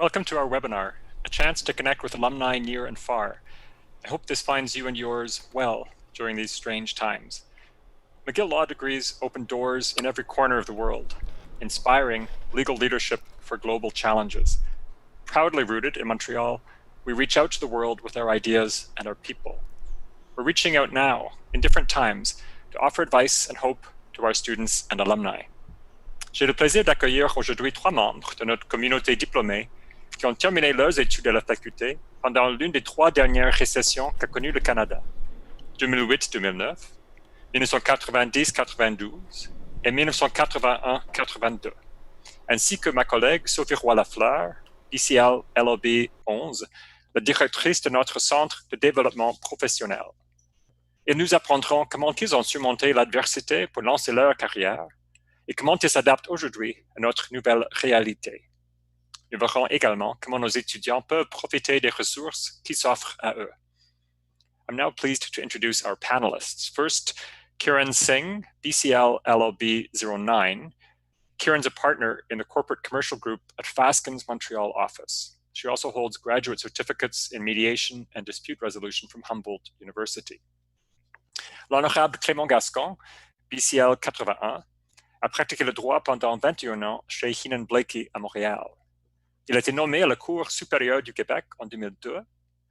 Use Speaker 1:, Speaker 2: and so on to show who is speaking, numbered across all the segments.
Speaker 1: Welcome to our webinar, a chance to connect with alumni near and far. I hope this finds you and yours well during these strange times. McGill Law degrees open doors in every corner of the world, inspiring legal leadership for global challenges. Proudly rooted in Montreal, we reach out to the world with our ideas and our people. We're reaching out now, in different times, to offer advice and hope to our students and alumni. J'ai le plaisir d'accueillir aujourd'hui 3 membres de notre communauté diplômée qui ont terminé leurs études à la faculté pendant l'une des 3 dernières récessions qu'a connues le Canada, 2008-2009, 1990-92 et 1981-82, ainsi que ma collègue Sophie Roy-Lafleur, ICL LLB 11, la directrice de notre centre de développement professionnel. Ils nous apprendront comment ils ont surmonté l'adversité pour lancer leur carrière et comment ils s'adaptent aujourd'hui à notre nouvelle réalité. Nous verrons également comment nos étudiants peuvent profiter des ressources qui s'offrent à eux. I'm now pleased to introduce our panelists. First, Kiran Singh, BCL LLB 09. Kiran's a partner in the corporate commercial group at Fasken's Montreal office. She also holds graduate certificates in mediation and dispute resolution from Humboldt University. L'honorable Clément Gascon, BCL 81, a pratiqué le droit pendant 21 ans chez Leckey à Montréal. Il a été nommé à la Cour supérieure du Québec en 2002,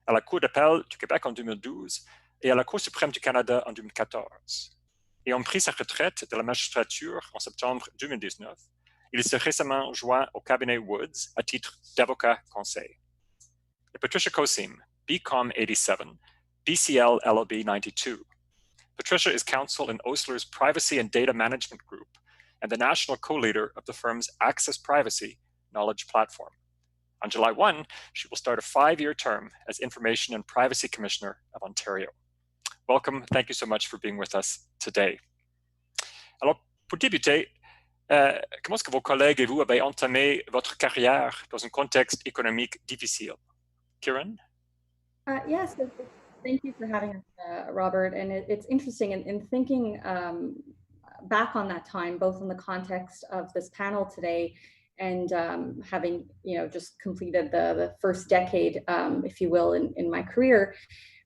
Speaker 1: à la Cour d'appel du Québec en 2012 et à la Cour suprême du Canada en 2014. Ayant pris sa retraite de la magistrature en septembre 2019, il s'est récemment joint au cabinet Woods à titre d'avocat conseil. Et Patricia Kosseim, BCom 87, BCL LLB 92. Patricia is counsel in Osler's Privacy and Data Management Group and the national co-leader of the firm's Access Privacy knowledge platform. On July 1, she will start a 5-year term as Information and Privacy Commissioner of Ontario. Welcome. Thank you so much for being with us today. Alors, pour débuter, comment est-ce que vos collègues et vous avez entamé votre carrière dans un contexte économique difficile? Kiran?
Speaker 2: Yes, thank you for having us, Robert. And it's interesting in thinking back on that time, both in the context of this panel today and having just completed the first decade, if you will, in my career.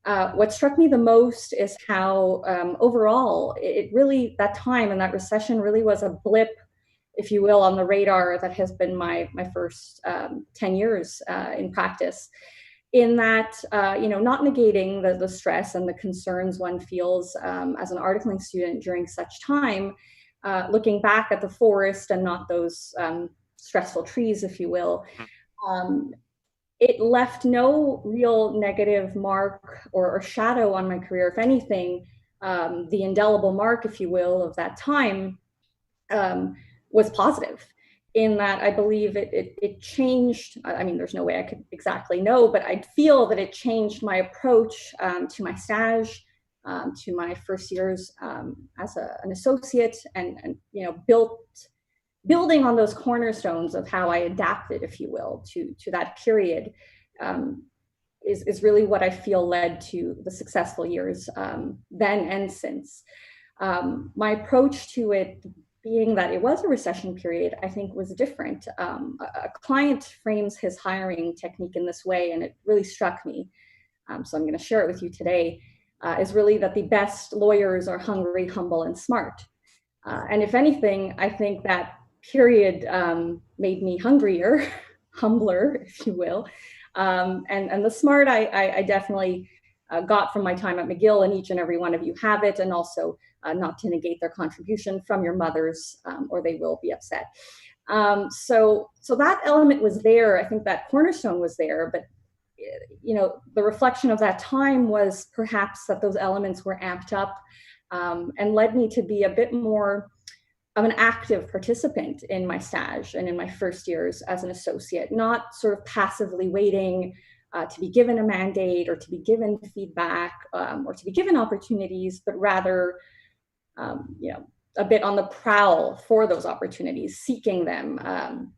Speaker 2: What struck me the most is how overall it really, that time and that recession really was a blip, if you will, on the radar that has been my first 10 years in practice. In that, not negating the stress and the concerns one feels as an articling student during such time, looking back at the forest and not those stressful trees, if you will, it left no real negative mark or shadow on my career. If anything, the indelible mark, if you will, of that time was positive. In that I believe it changed, I mean, there's no way I could exactly know, but I feel that it changed my approach to my stage, to my first years as an associate, and building on those cornerstones of how I adapted, if you will, to that period is really what I feel led to the successful years then and since. My approach to it, being that it was a recession period, I think was different. A client frames his hiring technique in this way, and it really struck me. So I'm going to share it with you today, is really that the best lawyers are hungry, humble, and smart. And if anything, I think that period made me hungrier, humbler, if you will. And the smart I definitely got from my time at McGill, and each and every one of you have it, and also not to negate their contribution from your mothers, or they will be upset. So that element was there. I think that cornerstone was there, but the reflection of that time was perhaps that those elements were amped up and led me to be a bit more of an active participant in my stage and in my first years as an associate, not sort of passively waiting to be given a mandate or to be given feedback or to be given opportunities, but rather a bit on the prowl for those opportunities, seeking them.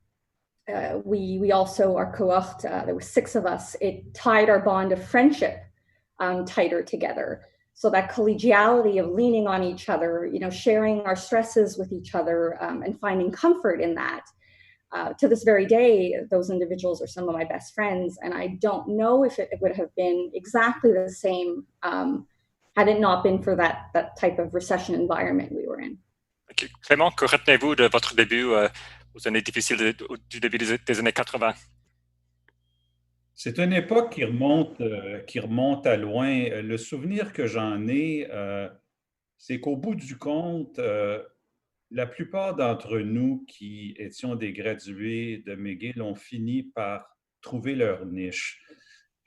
Speaker 2: We also, our cohort, there were 6 of us, it tied our bond of friendship tighter together. So that collegiality of leaning on each other, sharing our stresses with each other and finding comfort in that to this very day, those individuals are some of my best friends, and I don't know if it would have been exactly the same had it not been for that type of recession environment we were in.
Speaker 1: Okay. Clément, que retenez-vous de votre début aux années difficiles du début des années 80?
Speaker 3: C'est une époque qui remonte à loin. Le souvenir que j'en ai, c'est qu'au bout du compte, la plupart d'entre nous qui étions des gradués de McGill ont fini par trouver leur niche.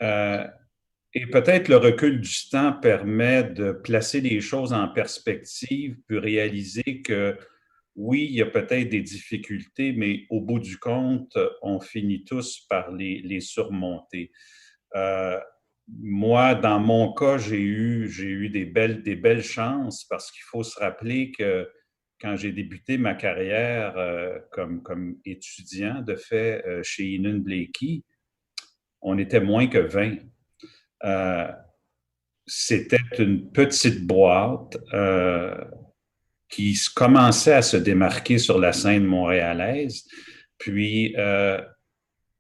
Speaker 3: Et peut-être le recul du temps permet de placer les choses en perspective, puis réaliser que oui, il y a peut-être des difficultés, mais au bout du compte, on finit tous par les surmonter. Moi, dans mon cas, j'ai eu des belles chances parce qu'il faut se rappeler que quand j'ai débuté ma carrière comme étudiant, de fait, chez Leckey, on était moins que 20. C'était une petite boîte qui commençait à se démarquer sur la scène montréalaise. Puis,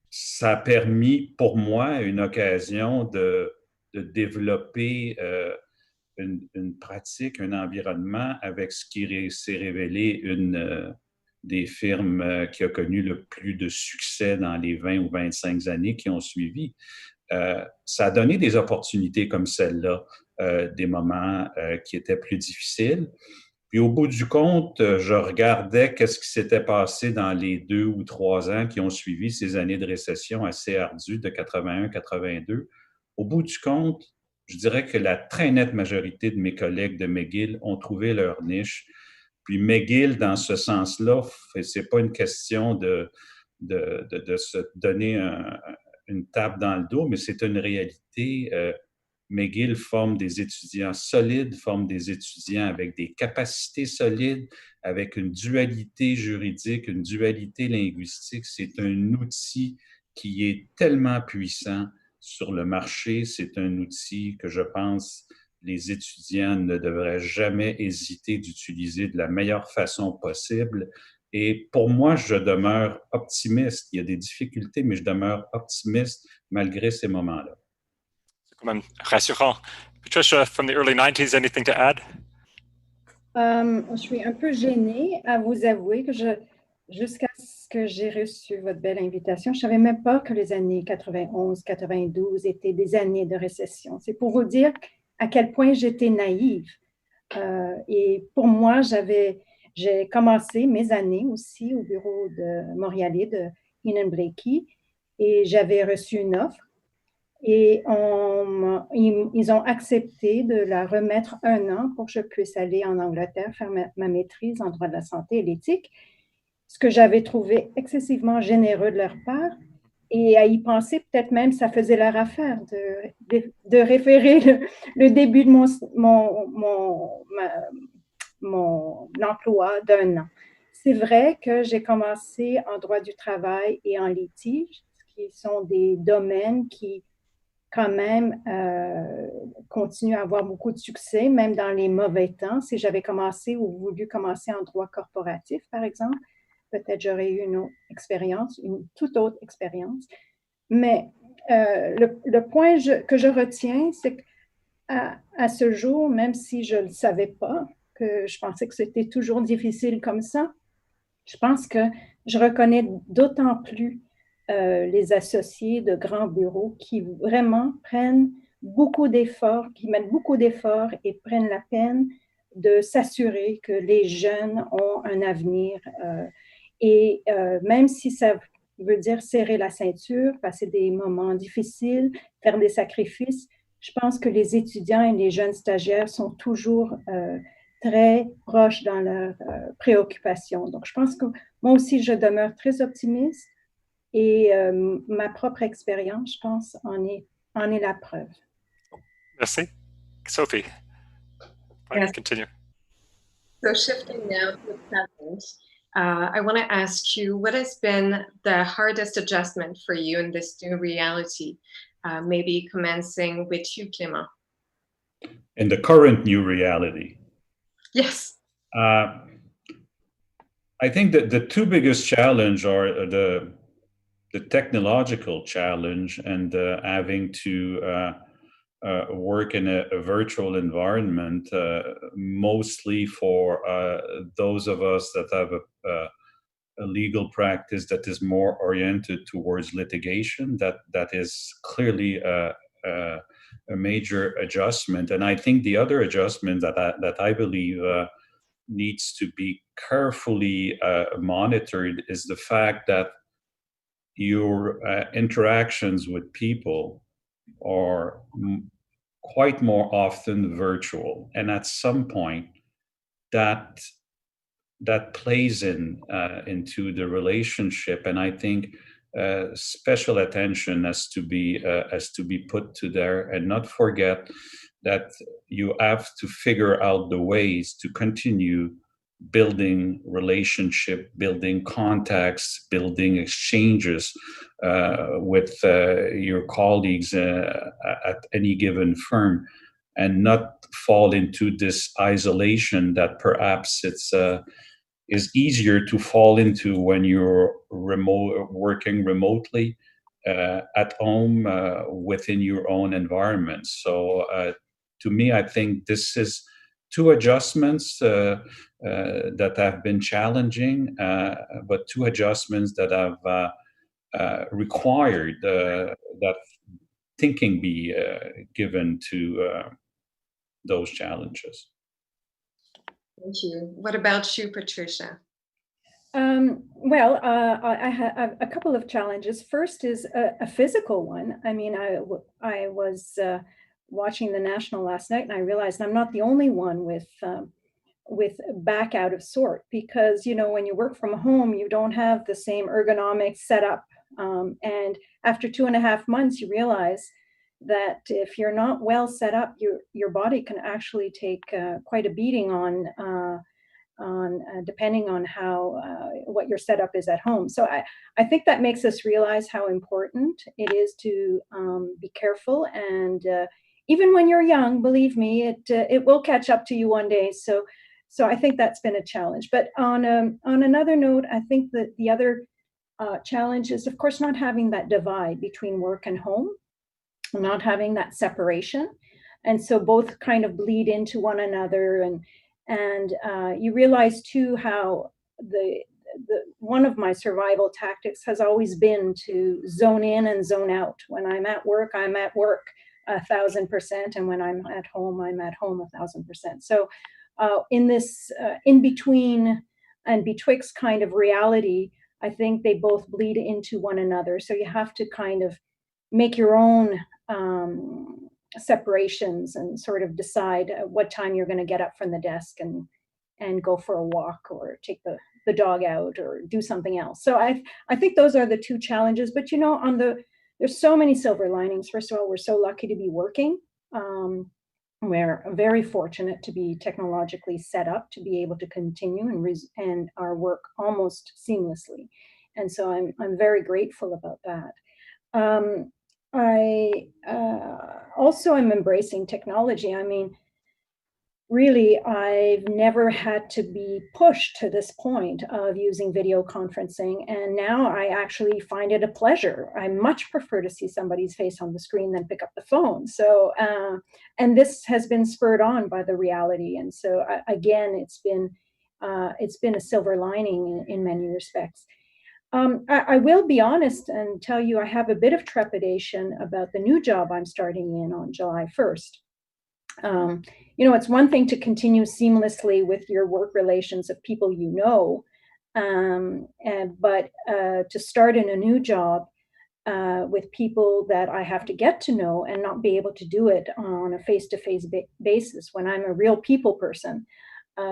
Speaker 3: ça a permis pour moi une occasion de développer une pratique, un environnement avec ce qui s'est révélé une des firmes qui a connu le plus de succès dans les 20 ou 25 années qui ont suivi. Ça a donné des opportunités comme celle-là, des moments qui étaient plus difficiles. Puis au bout du compte, je regardais qu'est-ce qui s'était passé dans les 2 ou 3 ans qui ont suivi ces années de récession assez ardues de 81-82. Au bout du compte, je dirais que la très nette majorité de mes collègues de McGill ont trouvé leur niche. Puis McGill, dans ce sens-là, c'est pas une question de se donner une tape dans le dos, mais c'est une réalité. McGill forme des étudiants solides, forme des étudiants avec des capacités solides, avec une dualité juridique, une dualité linguistique. C'est un outil qui est tellement puissant sur le marché. C'est un outil que je pense les étudiants ne devraient jamais hésiter d'utiliser de la meilleure façon possible. Et pour moi, je demeure optimiste. Il y a des difficultés, mais je demeure optimiste malgré ces moments-là.
Speaker 1: C'est quand même rassurant. Patricia, from the early 90s, anything to add?
Speaker 4: Je suis un peu gênée à vous avouer que jusqu'à ce que j'ai reçu votre belle invitation, je ne savais même pas que les années 91, 92 étaient des années de récession. C'est pour vous dire à quel point j'étais naïve. Et pour moi, j'ai commencé mes années aussi au bureau de Montréalais de Leckey et j'avais reçu une offre. Et ils ont accepté de la remettre 1 an pour que je puisse aller en Angleterre faire ma maîtrise en droit de la santé et l'éthique, ce que j'avais trouvé excessivement généreux de leur part. Et à y penser, peut-être même ça faisait leur affaire de référer le début de mon emploi d'1 an. C'est vrai que j'ai commencé en droit du travail et en litige, qui sont des domaines qui quand même continue à avoir beaucoup de succès, même dans les mauvais temps. Si j'avais commencé ou voulu commencer en droit corporatif, par exemple, peut-être j'aurais eu une autre expérience, une toute autre expérience. Mais le point que je retiens, c'est qu'à ce jour, même si je ne le savais pas, que je pensais que c'était toujours difficile comme ça, je pense que je reconnais d'autant plus les associés de grands bureaux qui vraiment prennent beaucoup d'efforts, qui mettent beaucoup d'efforts et prennent la peine de s'assurer que les jeunes ont un avenir. Et même si ça veut dire serrer la ceinture, passer des moments difficiles, faire des sacrifices, je pense que les étudiants et les jeunes stagiaires sont toujours très proches dans leurs préoccupations. Donc, je pense que moi aussi, je demeure très optimiste. Et ma propre expérience, je pense, en est la preuve.
Speaker 1: Merci. Sophie,
Speaker 5: Yes.
Speaker 1: continue.
Speaker 5: So shifting now to the present, I want to ask you, what has been the hardest adjustment for you in this new reality? Maybe commencing with you, Clément.
Speaker 3: In the current new reality?
Speaker 5: Yes.
Speaker 3: I think that the two biggest challenge are the technological challenge and having to work in a virtual environment, mostly for those of us that have a legal practice that is more oriented towards litigation. That is clearly a major adjustment. And I think the other adjustment that I believe needs to be carefully monitored is the fact that your interactions with people are quite more often virtual, and at some point that plays into the relationship. And I think special attention has to be put to there, and not forget that you have to figure out the ways to continue building relationship, building contacts, building exchanges with your colleagues at any given firm, and not fall into this isolation that perhaps is easier to fall into when you're working remotely at home within your own environment. So to me, I think this is two adjustments that have been challenging, but two adjustments that have required that thinking be given to those challenges.
Speaker 5: Thank you. What about you, Patricia?
Speaker 4: Well, I have a couple of challenges. First is a physical one. I mean, I was watching the National last night, and I realized I'm not the only one with back out of sort, because, you know, when you work from home, you don't have the same ergonomic setup. And after 2.5 months, you realize that if you're not well set up, your body can actually take quite a beating on depending on how what your setup is at home. So I think that makes us realize how important it is to be careful. And even when you're young, believe me, it will catch up to you one day. So I think that's been a challenge. But on another note, I think that the other challenge is, of course, not having that divide between work and home, not having that separation. And so both kind of bleed into one another. And you realize too how the one of my survival tactics has always been to zone in and zone out. When I'm at work 1,000%, and when I'm at home 1,000%. So in this in between and betwixt kind of reality, I think they both bleed into one another. So you have to kind of make your own separations and sort of decide what time you're going to get up from the desk and go for a walk, or take the dog out, or do something else. So I think those are the two challenges. But, you know, there's so many silver linings. First of all, we're so lucky to be working. We're very fortunate to be technologically set up to be able to continue and our work almost seamlessly. And so I'm very grateful about that. I also am embracing technology. I mean, really, I've never had to be pushed to this point of using video conferencing. And now I actually find it a pleasure. I much prefer to see somebody's face on the screen than pick up the phone. So, and this has been spurred on by the reality. And so again, it's been a silver lining in many respects. I will be honest and tell you I have a bit of trepidation about the new job I'm starting in on July 1st. You know, it's one thing to continue seamlessly with your work relations of people you know, but to start in a new job with people that I have to get to know and not be able to do it on a face-to-face basis when I'm a real people person.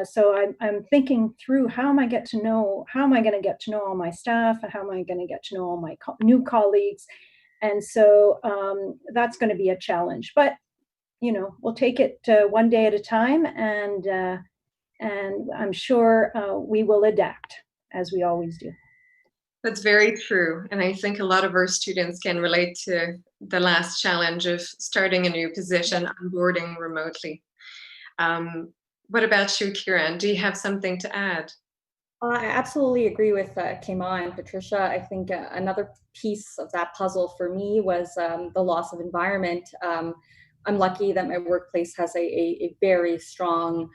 Speaker 4: So I'm thinking through how am I going to get to know all my staff, and how am I going to get to know all my new colleagues. And so that's going to be a challenge, but you know, we'll take it one day at a time, and I'm sure we will adapt, as we always do.
Speaker 5: That's very true. And I think a lot of our students can relate to the last challenge of starting a new position, onboarding remotely. What about you, Kiran? Do you have something to add?
Speaker 2: I absolutely agree with Clément and Patricia. I think another piece of that puzzle for me was the loss of environment. I'm lucky that my workplace has a very strong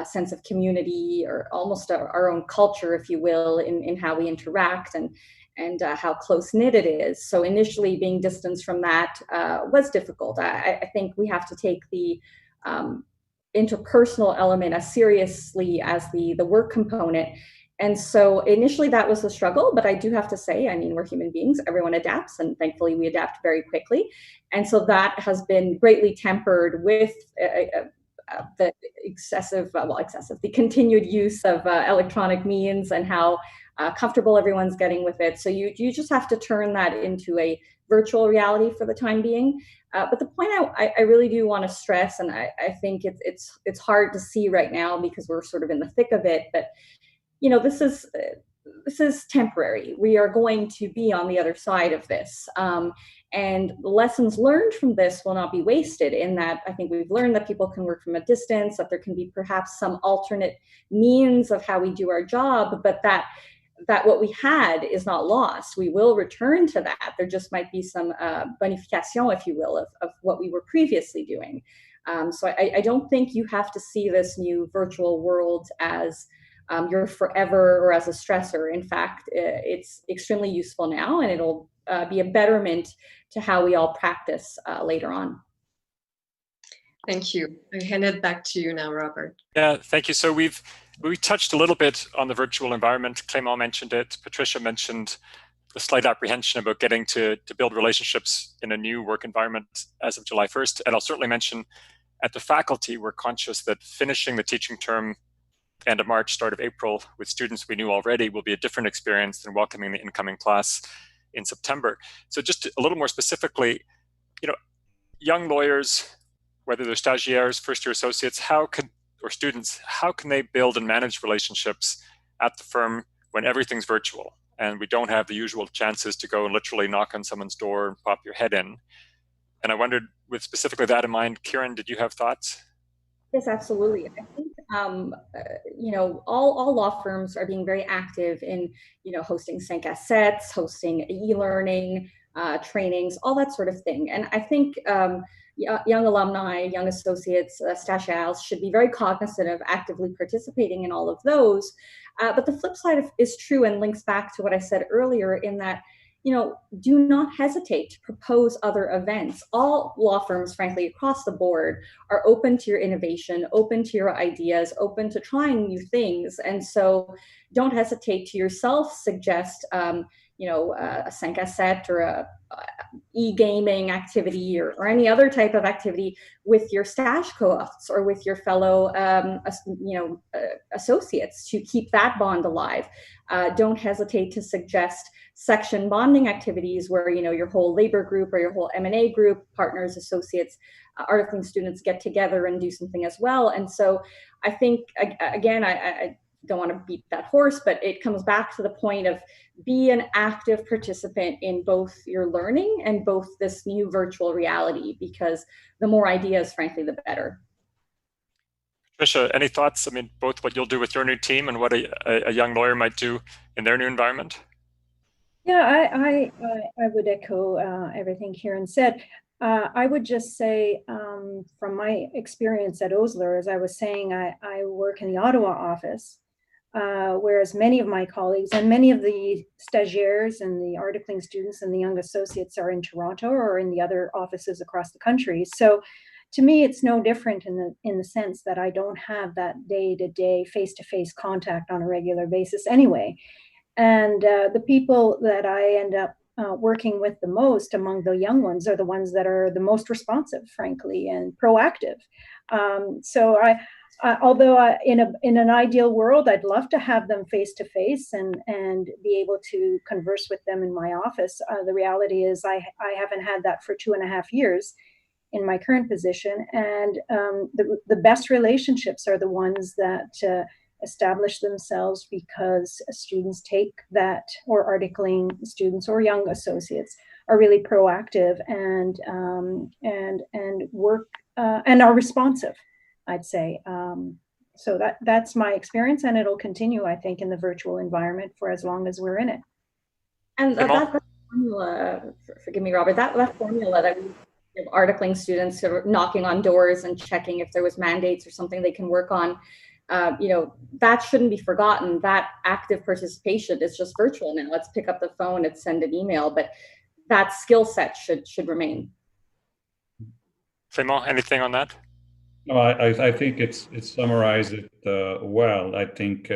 Speaker 2: sense of community, or almost our own culture, if you will, in how we interact and how close knit it is. So initially, being distanced from that was difficult. I think we have to take the interpersonal element as seriously as the work component. And so initially that was the struggle, but I do have to say, I mean, we're human beings, everyone adapts, and thankfully we adapt very quickly. And so that has been greatly tempered with the the continued use of electronic means, and how comfortable everyone's getting with it. So you just have to turn that into a virtual reality for the time being. But the point I really do want to stress, and I think it's hard to see right now because we're sort of in the thick of it, but this is temporary. We are going to be on the other side of this. And the lessons learned from this will not be wasted, in that I think we've learned that people can work from a distance, that there can be perhaps some alternate means of how we do our job, but that what we had is not lost. We will return to that. There just might be some bonification, if you will, of what we were previously doing. So I don't think you have to see this new virtual world as you're forever or as a stressor. In fact, it's extremely useful now, and it'll be a betterment to how we all practice later on.
Speaker 5: Thank you. I hand it back to you now, Robert.
Speaker 1: Yeah, thank you. So we touched a little bit on the virtual environment. Clément mentioned it. Patricia mentioned the slight apprehension about getting to build relationships in a new work environment as of July 1st. And I'll certainly mention, at the faculty, we're conscious that finishing the teaching term end of March, start of April, with students we knew already, will be a different experience than welcoming the incoming class in September. So just a little more specifically, young lawyers, whether they're stagiaires, first-year associates, or students, how can they build and manage relationships at the firm when everything's virtual and we don't have the usual chances to go and literally knock on someone's door and pop your head in? And I wondered, with specifically that in mind, Kiran, did you have thoughts?
Speaker 2: Yes, absolutely. I think all law firms are being very active in hosting 5 à 7, hosting e-learning, trainings, all that sort of thing. And I think young alumni, young associates, stagiaires should be very cognizant of actively participating in all of those. But the flip side is true, and links back to what I said earlier, in that do not hesitate to propose other events. All law firms, frankly, across the board, are open to your innovation, open to your ideas, open to trying new things. And so don't hesitate to yourself suggest, a 5 à 7 or a e-gaming activity or any other type of activity with your stage co-authors or with your fellow associates to keep that bond alive. Don't hesitate to suggest section bonding activities where your whole labor group or your whole M&A group, partners, associates, articling students get together and do something as well. And so I think, again, I don't want to beat that horse, but it comes back to the point of be an active participant in both your learning and both this new virtual reality, because the more ideas, frankly, the better.
Speaker 1: Patricia, any thoughts? I mean, both what you'll do with your new team and what a young lawyer might do in their new environment?
Speaker 4: Yeah, I would echo everything Kiran said. I would just say, from my experience at Osler, as I was saying, I work in the Ottawa office, whereas many of my colleagues and many of the stagiaires and the articling students and the young associates are in Toronto or in the other offices across the country. So to me, it's no different in the sense that I don't have that day-to-day, face-to-face contact on a regular basis anyway. And the people that I end up working with the most among the young ones are the ones that are the most responsive, frankly, and proactive. So although in an ideal world, I'd love to have them face to face and be able to converse with them in my office. The reality is I haven't had that for 2.5 years in my current position. And the best relationships are the ones that establish themselves because students take that, or articling students or young associates are really proactive and work and are responsive, I'd say. So that's my experience, and it'll continue, I think, in the virtual environment for as long as we're in it.
Speaker 2: And that formula, forgive me, Robert, that formula that we give articling students sort of knocking on doors and checking if there was mandates or something they can work on, that shouldn't be forgotten. That active participation is just virtual now. Let's pick up the phone and send an email, but that skill set should remain.
Speaker 1: Clément, anything on that?
Speaker 3: No, I think it's summarized it well. I think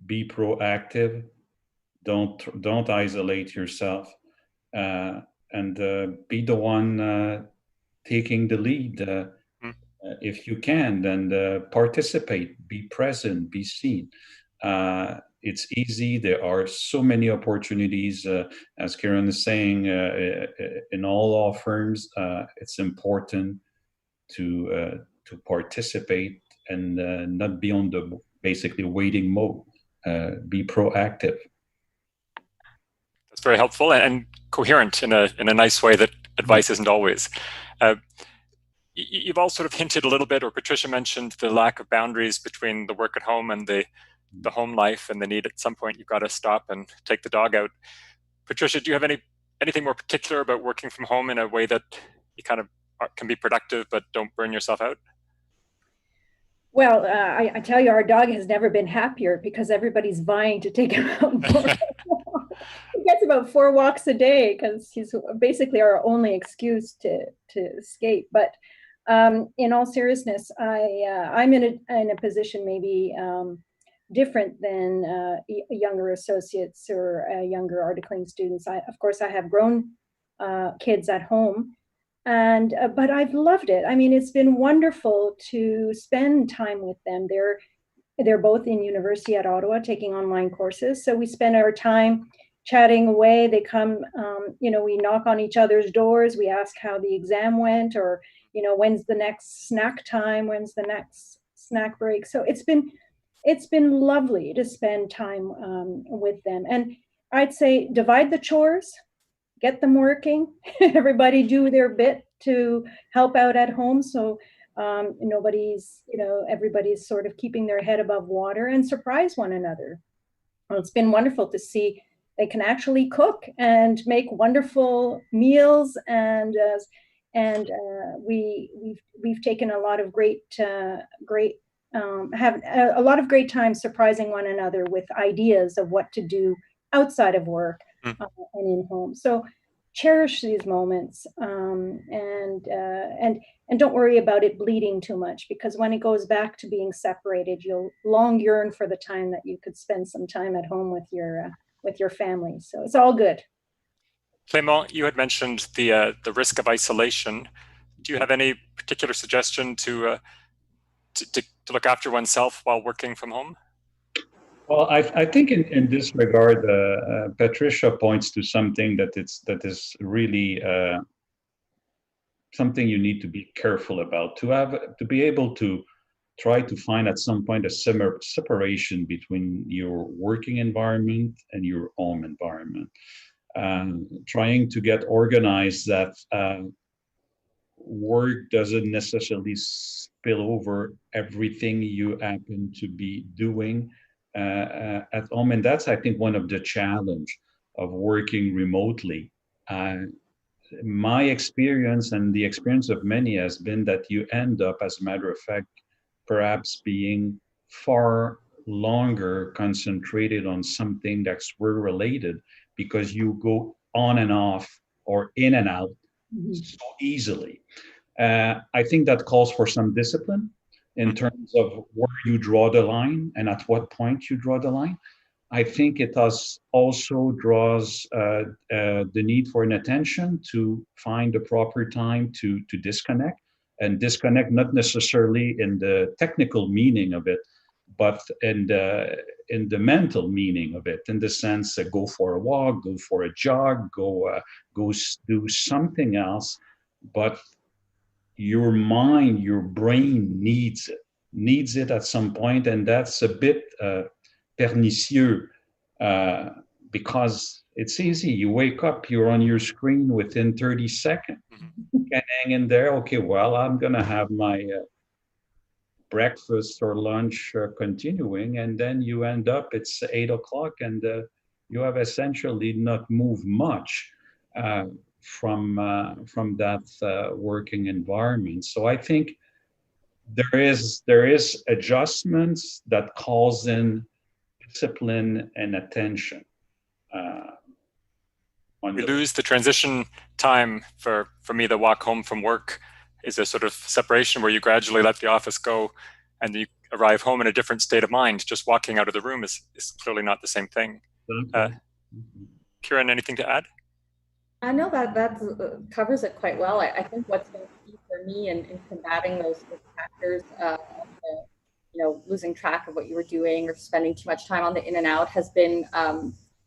Speaker 3: be proactive. Don't isolate yourself, and be the one taking the lead. If you can, then participate, be present, be seen. It's easy. There are so many opportunities, as Kiran is saying, in all law firms. It's important to participate and not be on the basically waiting mode. Be proactive.
Speaker 1: That's very helpful and coherent in a nice way that advice isn't always. You've all sort of hinted a little bit, or Patricia mentioned the lack of boundaries between the work at home and the home life, and the need at some point you've got to stop and take the dog out. Patricia, do you have anything more particular about working from home in a way that you kind of can be productive but don't burn yourself out?
Speaker 4: Well, I tell you, our dog has never been happier because everybody's vying to take him out more. He gets about 4 walks a day because he's basically our only excuse to escape. But in all seriousness, I'm in a position maybe different than younger associates or younger articling students. Of course, I have grown kids at home. And but I've loved it. I mean, it's been wonderful to spend time with them. They're both in university at Ottawa taking online courses. So we spend our time chatting away. They come, we knock on each other's doors. We ask how the exam went, or, when's the next snack time? When's the next snack break? So it's been lovely to spend time with them. And I'd say divide the chores. Get them working. Everybody do their bit to help out at home. So everybody's sort of keeping their head above water and surprise one another. Well, it's been wonderful to see they can actually cook and make wonderful meals, and we've taken a lot of great have a lot of great time surprising one another with ideas of what to do outside of work. And in home. So cherish these moments, and don't worry about it bleeding too much, because when it goes back to being separated, you'll long yearn for the time that you could spend some time at home with your family. So it's all good.
Speaker 1: Clément, you had mentioned the risk of isolation. Do you have any particular suggestion to look after oneself while working from home?
Speaker 3: Well, I think in this regard, Patricia points to something that is really something you need to be careful about, to be able to try to find at some point a separation between your working environment and your home environment. Trying to get organized that work doesn't necessarily spill over everything you happen to be doing at home. And that's, I think, one of the challenge of working remotely. My experience and the experience of many has been that you end up, as a matter of fact, perhaps being far longer concentrated on something that's work related, because you go on and off or in and out so easily. I think that calls for some discipline in terms of where you draw the line and at what point you draw the line. I think it also draws the need for an attention to find the proper time to disconnect, and disconnect not necessarily in the technical meaning of it, but in the mental meaning of it, in the sense that go for a walk, go for a jog, go do something else. But your mind, your brain needs it at some point, and that's a bit pernicious, because it's easy. You wake up, you're on your screen within 30 seconds. You can hang in there. Okay, well, I'm gonna have my breakfast or lunch continuing, and then you end up, it's 8 o'clock, and you have essentially not moved much from that working environment. So I think there is adjustments that calls in discipline and attention.
Speaker 1: We lose the transition time. For me, the walk home from work is a sort of separation where you gradually let the office go and you arrive home in a different state of mind. Just walking out of the room is clearly not the same thing. Kiran, anything to add?
Speaker 2: I know that covers it quite well. I think what's been key for me in combating those factors, losing track of what you were doing or spending too much time on the in and out, has been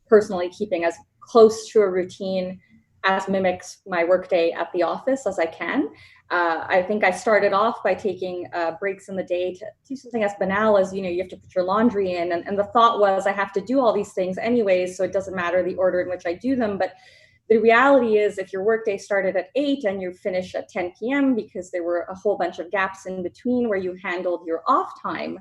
Speaker 2: personally keeping as close to a routine as mimics my workday at the office as I can. I think I started off by taking breaks in the day to do something as banal as, you have to put your laundry in. And the thought was I have to do all these things anyways, so it doesn't matter the order in which I do them. But the reality is if your workday started at 8 and you finish at 10 p.m. because there were a whole bunch of gaps in between where you handled your off time,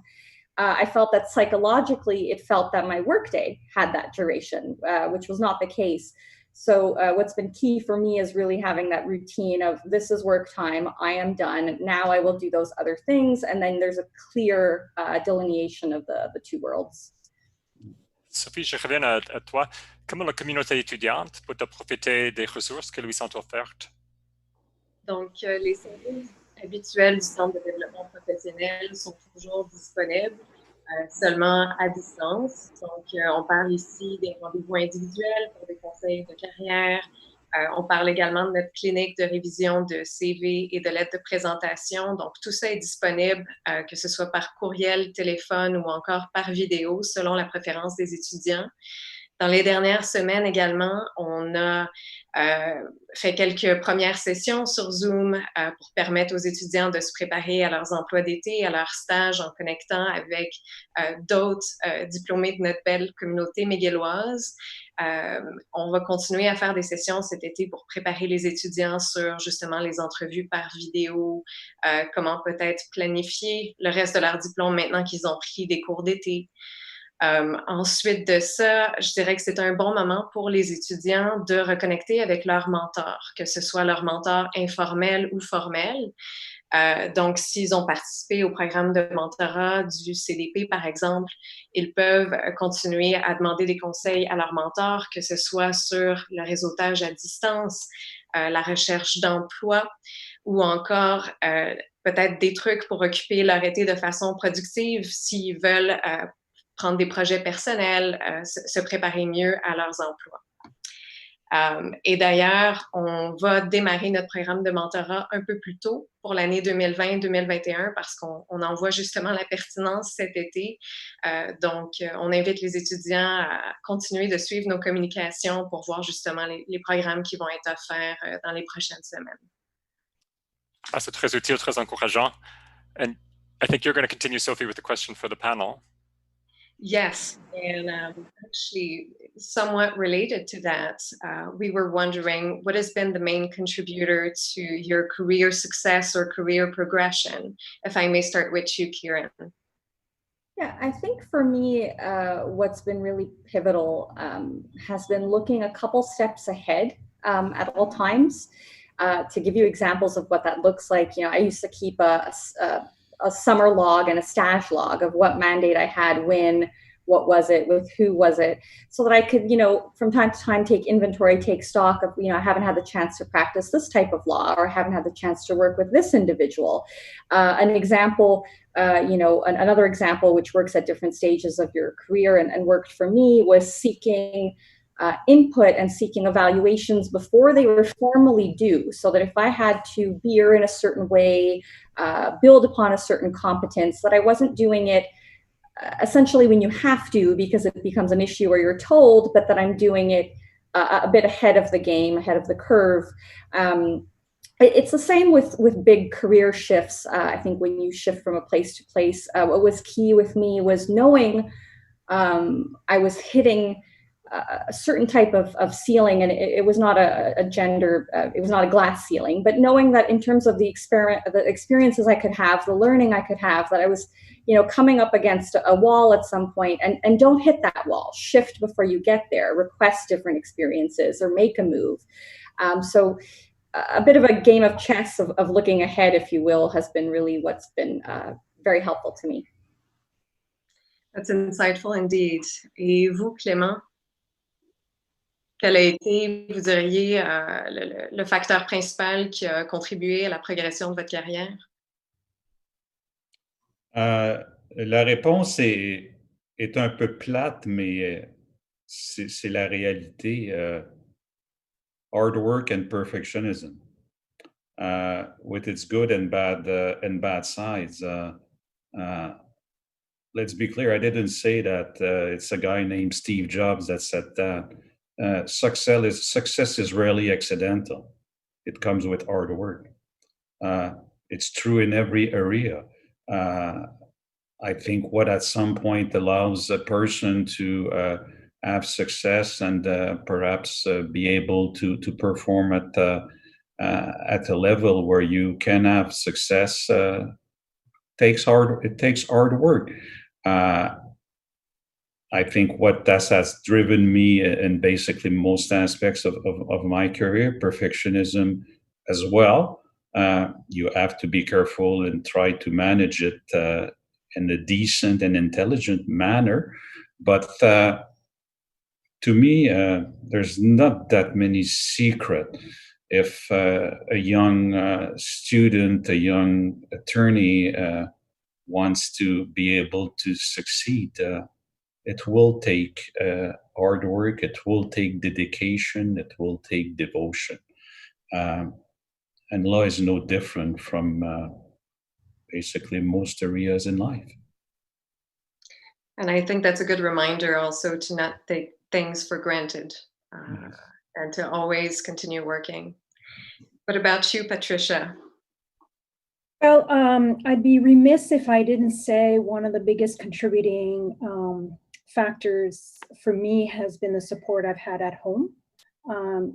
Speaker 2: I felt that psychologically it felt that my workday had that duration, which was not the case. So what's been key for me is really having that routine of this is work time, I am done, now I will do those other things, and then there's a clear delineation of the two worlds.
Speaker 1: Sophie, je reviens à toi. Comment la communauté étudiante peut profiter des ressources qui lui sont offertes?
Speaker 5: Donc, les services habituels du Centre de développement professionnel sont toujours disponibles, seulement à distance. Donc, on parle ici des rendez-vous individuels pour des conseils de carrière. On parle également de notre clinique de révision de CV et de lettres de présentation. Donc, tout ça est disponible, que ce soit par courriel, téléphone ou encore par vidéo, selon la préférence des étudiants. Dans les dernières semaines également, on a fait quelques premières sessions sur Zoom pour permettre aux étudiants de se préparer à leurs emplois d'été, à leurs stages en connectant avec d'autres diplômés de notre belle communauté mcgilloise. On va continuer à faire des sessions cet été pour préparer les étudiants sur justement les entrevues par vidéo, comment peut-être planifier le reste de leur diplôme maintenant qu'ils ont pris des cours d'été. Ensuite de ça, je dirais que c'est un bon moment pour les étudiants de reconnecter avec leur mentor, que ce soit leur mentor informel ou formel. Donc, s'ils ont participé au programme de mentorat du CDP, par exemple, ils peuvent continuer à demander des conseils à leur mentor, que ce soit sur le réseautage à distance, la recherche d'emploi ou encore peut-être des trucs pour occuper leur été de façon productive s'ils veulent prendre des projets personnels, se préparer mieux à leurs emplois. Et d'ailleurs, on va démarrer notre programme de mentorat un peu plus tôt pour l'année 2020-2021 parce qu'on en voit justement la pertinence cet été. Donc, on invite les étudiants à continuer de suivre nos communications pour voir justement les programmes qui vont être offerts dans les prochaines semaines.
Speaker 1: Ah, c'est très utile, très encourageant. And I think you're going to continue, Sophie, with the question for the panel.
Speaker 5: Yes, and actually somewhat related to that, we were wondering what has been the main contributor to your career success or career progression? If I may start with you, Kiran.
Speaker 2: Yeah, I think for me, what's been really pivotal has been looking a couple steps ahead at all times. To give you examples of what that looks like, I used to keep a summer log and a stash log of what mandate I had, when, what was it, with who was it, so that I could, from time to time take inventory, take stock of, I haven't had the chance to practice this type of law, or I haven't had the chance to work with this individual. An example, another example which works at different stages of your career and worked for me was seeking input and seeking evaluations before they were formally due, so that if I had to veer in a certain way, build upon a certain competence, that I wasn't doing it essentially when you have to because it becomes an issue where you're told, but that I'm doing it a bit ahead of the game, ahead of the curve. It's the same with big career shifts. I think when you shift from a place to place, what was key with me was knowing I was hitting a certain type of ceiling, and it was not a gender, it was not a glass ceiling, but knowing that in terms of the experiences I could have, the learning I could have, that I was, coming up against a wall at some point, and don't hit that wall, shift before you get there, request different experiences or make a move. So a bit of a game of chess of looking ahead, if you will, has been really what's been very helpful to me.
Speaker 5: That's insightful indeed. Et vous, Clément? Quel a été, vous diriez, le facteur principal qui a contribué à la progression de votre carrière?
Speaker 3: La réponse est un peu plate, mais c'est la réalité. Hard work and perfectionism, with its good and bad sides. Let's be clear, I didn't say that it's a guy named Steve Jobs that said that. Success is rarely accidental. It comes with hard work. It's true in every area. I think what at some point allows a person to have success and perhaps be able to perform at a level where you can have success takes hard work. I think what that has driven me in basically most aspects of my career, perfectionism as well. You have to be careful and try to manage it in a decent and intelligent manner. But to me, there's not that many secrets. If a young student, a young attorney wants to be able to succeed, it will take hard work, it will take dedication, it will take devotion. And law is no different from basically most areas in life.
Speaker 5: And I think that's a good reminder also to not take things for granted, yes, and to always continue working. What about you, Patricia?
Speaker 4: Well, I'd be remiss if I didn't say one of the biggest contributing factors for me has been the support I've had at home.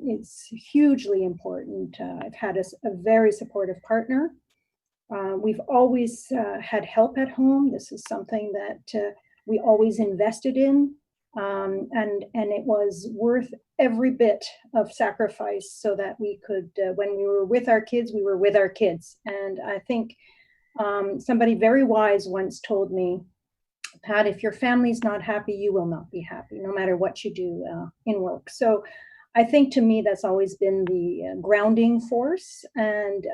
Speaker 4: It's hugely important. I've had a very supportive partner. We've always had help at home. This is something that we always invested in, and it was worth every bit of sacrifice so that we could, when we were with our kids, we were with our kids. And I think somebody very wise once told me, Pat, if your family's not happy, you will not be happy, no matter what you do in work. So I think to me, that's always been the grounding force, and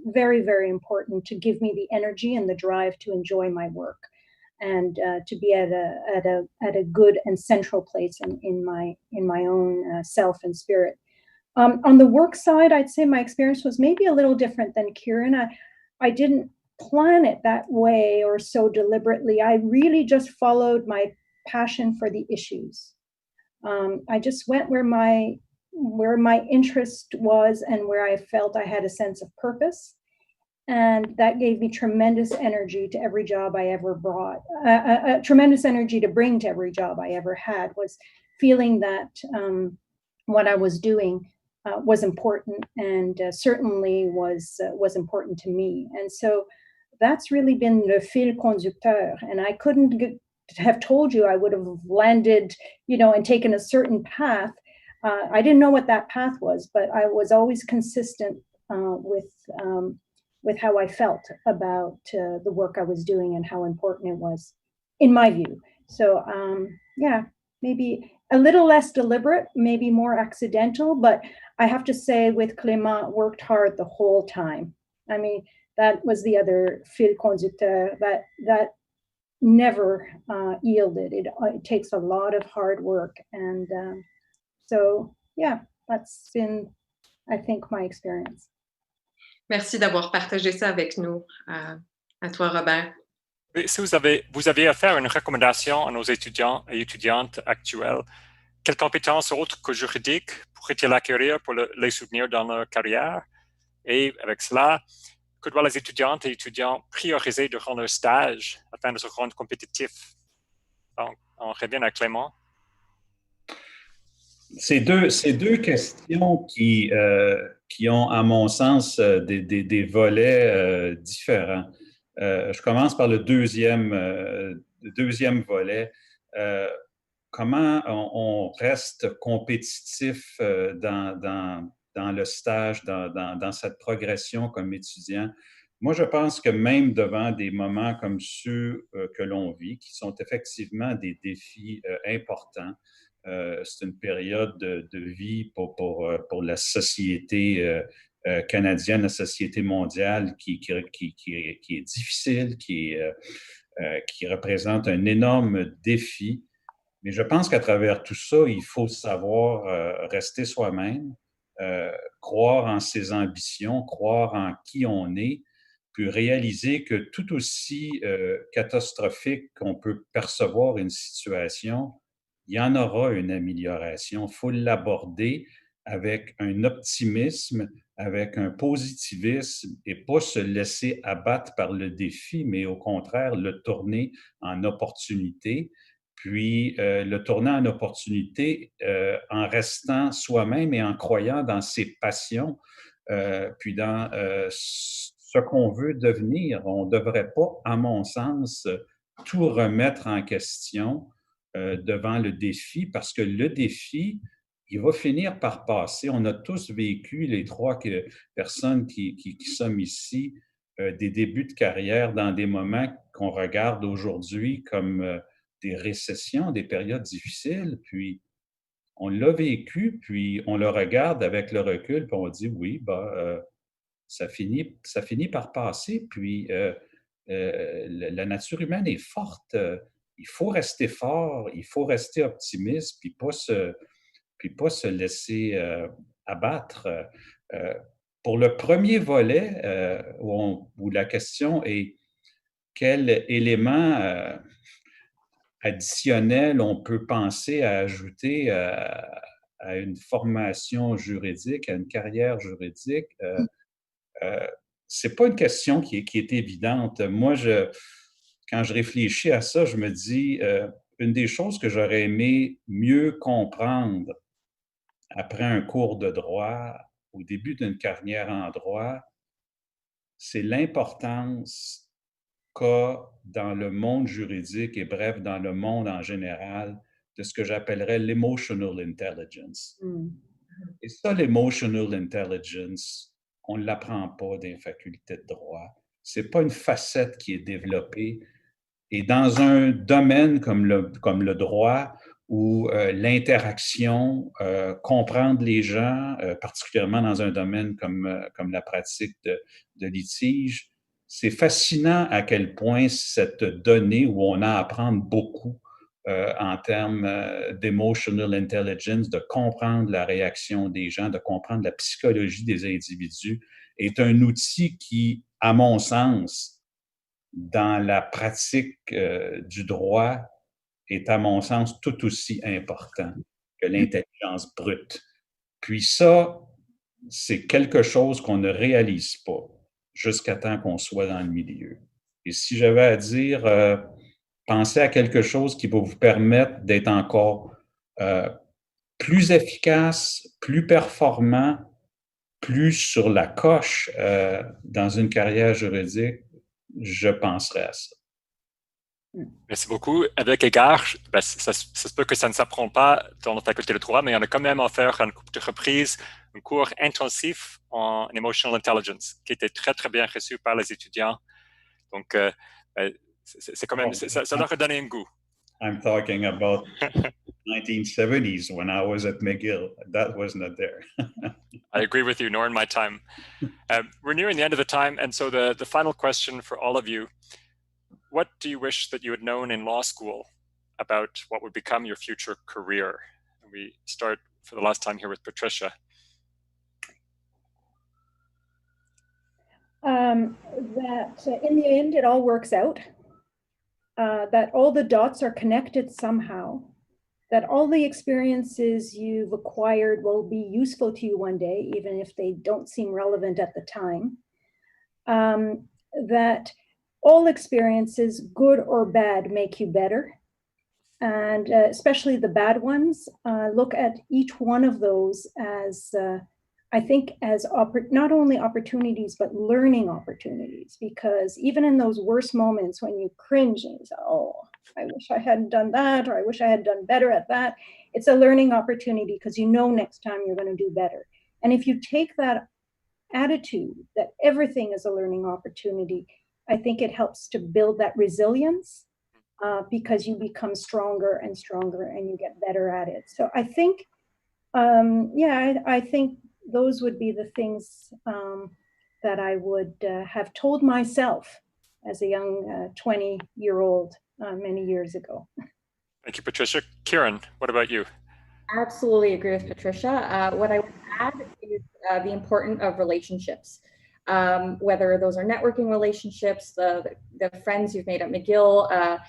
Speaker 4: very, very important to give me the energy and the drive to enjoy my work and to be at a good and central place in my own self and spirit. On the work side, I'd say my experience was maybe a little different than Kiran. I didn't plan it that way or so deliberately. I really just followed my passion for the issues. I just went where my interest was and where I felt I had a sense of purpose. And that gave me tremendous energy to every job I ever brought, tremendous energy to bring to every job I ever had, was feeling that what I was doing was important, and certainly was important to me. And so that's really been le fil conducteur. And I couldn't have told you I would have landed, and taken a certain path. I didn't know what that path was, but I was always consistent with how I felt about the work I was doing and how important it was, in my view. So yeah, maybe a little less deliberate, maybe more accidental, but I have to say with Clément, worked hard the whole time. I mean, that was the other fil conducteur that never yielded. It takes a lot of hard work. And so, yeah, that's been, I think, my experience.
Speaker 5: Merci d'avoir partagé ça avec nous. À toi, Robert.
Speaker 1: Si vous aviez à faire une recommandation à nos étudiants et étudiantes actuels, quelles compétences autres que juridiques pourraient-ils acquérir pour les soutenir dans leur carrière? Et avec cela, que doivent les étudiantes et étudiants prioriser durant leur stage afin de se rendre compétitifs? Donc, on revient à Clément.
Speaker 3: C'est deux questions qui ont, à mon sens, des volets différents. Je commence par le deuxième volet. Comment on reste compétitif dans le stage, dans cette progression comme étudiant? Moi, je pense que même devant des moments comme ceux que l'on vit, qui sont effectivement des défis importants, c'est une période de vie pour la société canadienne, la société mondiale qui est difficile, qui représente un énorme défi. Mais je pense qu'à travers tout ça, il faut savoir rester soi-même, croire en ses ambitions, croire en qui on est, puis réaliser que tout aussi catastrophique qu'on peut percevoir une situation, il y en aura une amélioration. Il faut l'aborder avec un optimisme, avec un positivisme et pas se laisser abattre par le défi, mais au contraire, le tourner en opportunité. Puis le tourner en opportunité en restant soi-même et en croyant dans ses passions, puis dans ce qu'on veut devenir. On ne devrait pas, à mon sens, tout remettre en question devant le défi, parce que le défi, il va finir par passer. On a tous vécu, les trois personnes qui sommes ici, des débuts de carrière dans des moments qu'on regarde aujourd'hui comme des récessions, des périodes difficiles, puis on l'a vécu, puis on le regarde avec le recul, puis on dit oui, ça finit par passer, puis la nature humaine est forte. Il faut rester fort, il faut rester optimiste, puis pas se laisser abattre. Pour le premier volet, où la question est quel élément additionnel on peut penser à ajouter à une formation juridique, à une carrière juridique, c'est pas une question qui est évidente. Moi, quand je réfléchis à ça, je me dis, une des choses que j'aurais aimé mieux comprendre après un cours de droit, au début d'une carrière en droit, c'est l'importance qu'a dans le monde juridique et bref, dans le monde en général, de ce que j'appellerais l'emotional intelligence. Et ça, l'emotional intelligence, on ne l'apprend pas dans les facultés de droit. Ce n'est pas une facette qui est développée. Et dans un domaine comme le droit, où l'interaction, comprendre les gens, particulièrement dans un domaine comme la pratique de litige, c'est fascinant à quel point cette donnée où on a à apprendre beaucoup en termes d'emotional intelligence, de comprendre la réaction des gens, de comprendre la psychologie des individus, est un outil qui, à mon sens, dans la pratique du droit, est, à mon sens, tout aussi important que l'intelligence brute. Puis ça, c'est quelque chose qu'on ne réalise pas jusqu'à temps qu'on soit dans le milieu. Et si j'avais à dire, pensez à quelque chose qui va vous permettre d'être encore plus efficace, plus performant, plus sur la coche dans une carrière juridique, je penserais à ça.
Speaker 1: Merci beaucoup. Avec égard, ça se peut que ça ne s'apprend pas dans la faculté de droit, mais on a quand même offert à une couple de reprises un cours intensif en emotional intelligence qui était très, très bien reçu par les étudiants. Donc, c'est quand même, ça leur a donné un goût.
Speaker 3: I'm talking about 1970s when I was at McGill. That was not there.
Speaker 1: I agree with you, nor in my time. We're nearing the end of the time, and so the final question for all of you, what do you wish that you had known in law school about what would become your future career? And we start for the last time here with Patricia.
Speaker 4: That in the end, it all works out, that all the dots are connected somehow, that all the experiences you've acquired will be useful to you one day, even if they don't seem relevant at the time, that all experiences, good or bad, make you better, and especially the bad ones, look at each one of those as, I think, as not only opportunities, but learning opportunities. Because even in those worst moments when you cringe and you say, oh, I wish I hadn't done that, or I wish I had done better at that, it's a learning opportunity because you know next time you're going to do better. And if you take that attitude that everything is a learning opportunity, I think it helps to build that resilience, because you become stronger and stronger and you get better at it. So I think, I think those would be the things that I would have told myself as a young 20-year-old many years ago.
Speaker 1: Thank you, Patricia. Kiran, what about you?
Speaker 2: Absolutely agree with Patricia. What I would add is the importance of relationships, whether those are networking relationships, the friends you've made at McGill,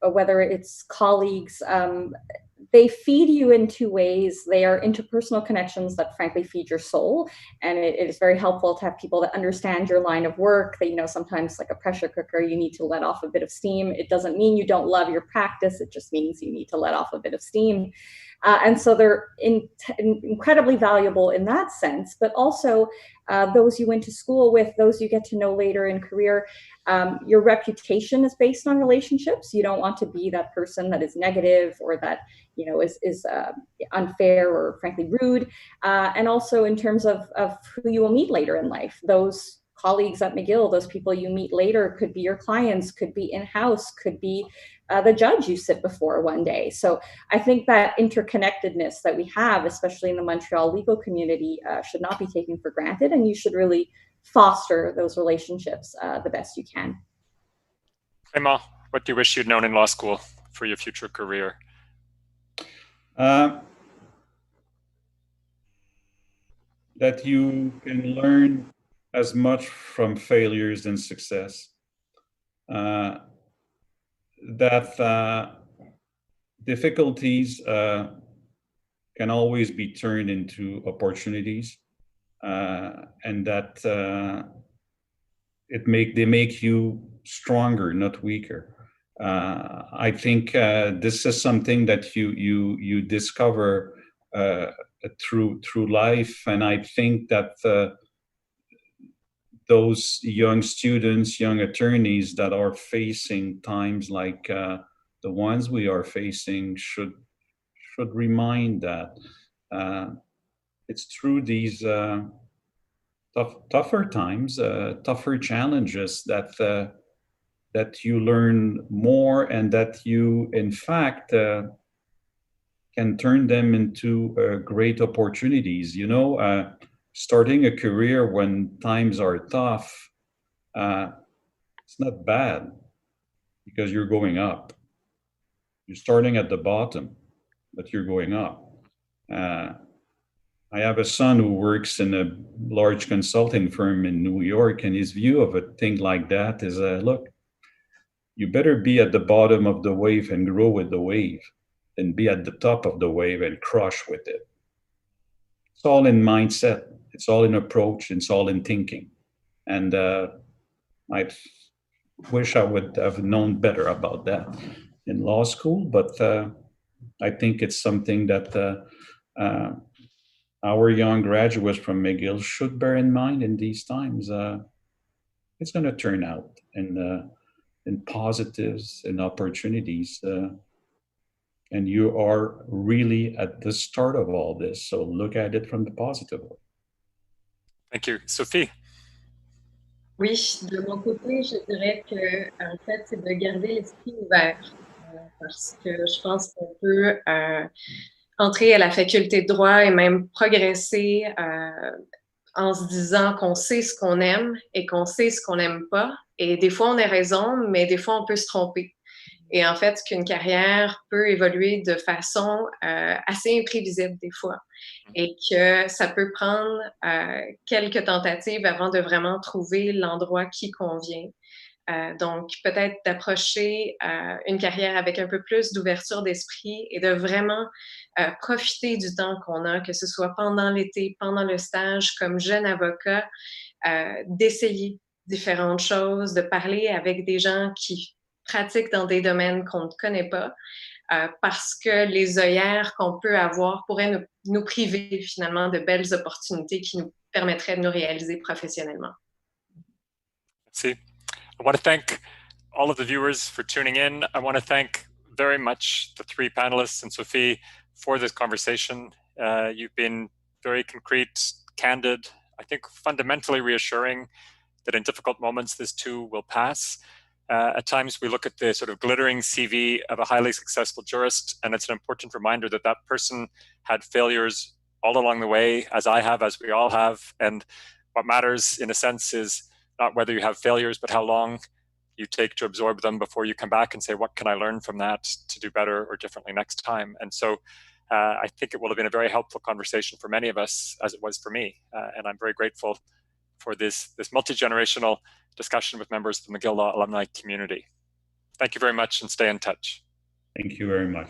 Speaker 2: or whether it's colleagues. They feed you in two ways. They are interpersonal connections that frankly feed your soul. And it is very helpful to have people that understand your line of work, that, you know, sometimes like a pressure cooker, you need to let off a bit of steam. It doesn't mean you don't love your practice. It just means you need to let off a bit of steam. And so they're incredibly valuable in that sense, but also those you went to school with, those you get to know later in career. Your reputation is based on relationships. You don't want to be that person that is negative or that, you know, is unfair or frankly rude. And also in terms of who you will meet later in life, those colleagues at McGill, those people you meet later could be your clients, could be in-house, could be the judge you sit before one day. So I think that interconnectedness that we have, especially in the Montreal legal community, should not be taken for granted, and you should really foster those relationships the best you can.
Speaker 1: Clément, what do you wish you'd known in law school for your future career?
Speaker 3: That you can learn as much from failures than success. That difficulties can always be turned into opportunities, and that they make you stronger, not weaker. I think this is something that you discover through life, and I think that those young students, young attorneys that are facing times like the ones we are facing should remind that it's through these tougher times, tougher challenges that you learn more, and that you, in fact, can turn them into great opportunities. You know, starting a career when times are tough, it's not bad because you're going up. You're starting at the bottom, but you're going up. I have a son who works in a large consulting firm in New York, and his view of a thing like that is, look, you better be at the bottom of the wave and grow with the wave than be at the top of the wave and crush with it. It's all in mindset. It's all in approach. It's all in thinking. And I wish I would have known better about that in law school, but I think it's something that our young graduates from McGill should bear in mind in these times. It's going to turn out in positives and opportunities. And you are really at the start of all this. So look at it from the positive way.
Speaker 1: Thank you. Sophie?
Speaker 5: Oui, de mon côté, je dirais que, en fait, c'est de garder l'esprit ouvert, parce que je pense qu'on peut entrer à la faculté de droit et même progresser en se disant qu'on sait ce qu'on aime et qu'on sait ce qu'on n'aime pas. Et des fois, on a raison, mais des fois, on peut se tromper. Et en fait, qu'une carrière peut évoluer de façon assez imprévisible des fois. Et que ça peut prendre quelques tentatives avant de vraiment trouver l'endroit qui convient. Donc, peut-être d'approcher une carrière avec un peu plus d'ouverture d'esprit et de vraiment profiter du temps qu'on a, que ce soit pendant l'été, pendant le stage, comme jeune avocat, d'essayer différentes choses, de parler avec des gens qui pratique dans des domaines qu'on ne connaît pas, parce que les œillères qu'on peut avoir pourraient nous priver finalement de belles opportunités qui nous permettraient de nous réaliser professionnellement.
Speaker 1: See, I want to thank all of the viewers for tuning in. I want to thank very much the three panelists and Sophie for this conversation. You've been very concrete, candid, I think fundamentally reassuring that in difficult moments, this too will pass. At times, we look at the sort of glittering CV of a highly successful jurist, and it's an important reminder that that person had failures all along the way, as I have, as we all have. And what matters, in a sense, is not whether you have failures, but how long you take to absorb them before you come back and say, what can I learn from that to do better or differently next time? And so I think it will have been a very helpful conversation for many of us, as it was for me. And I'm very grateful for this multi-generational discussion with members of the McGill Law alumni community. Thank you very much and stay in touch.
Speaker 3: Thank you very much.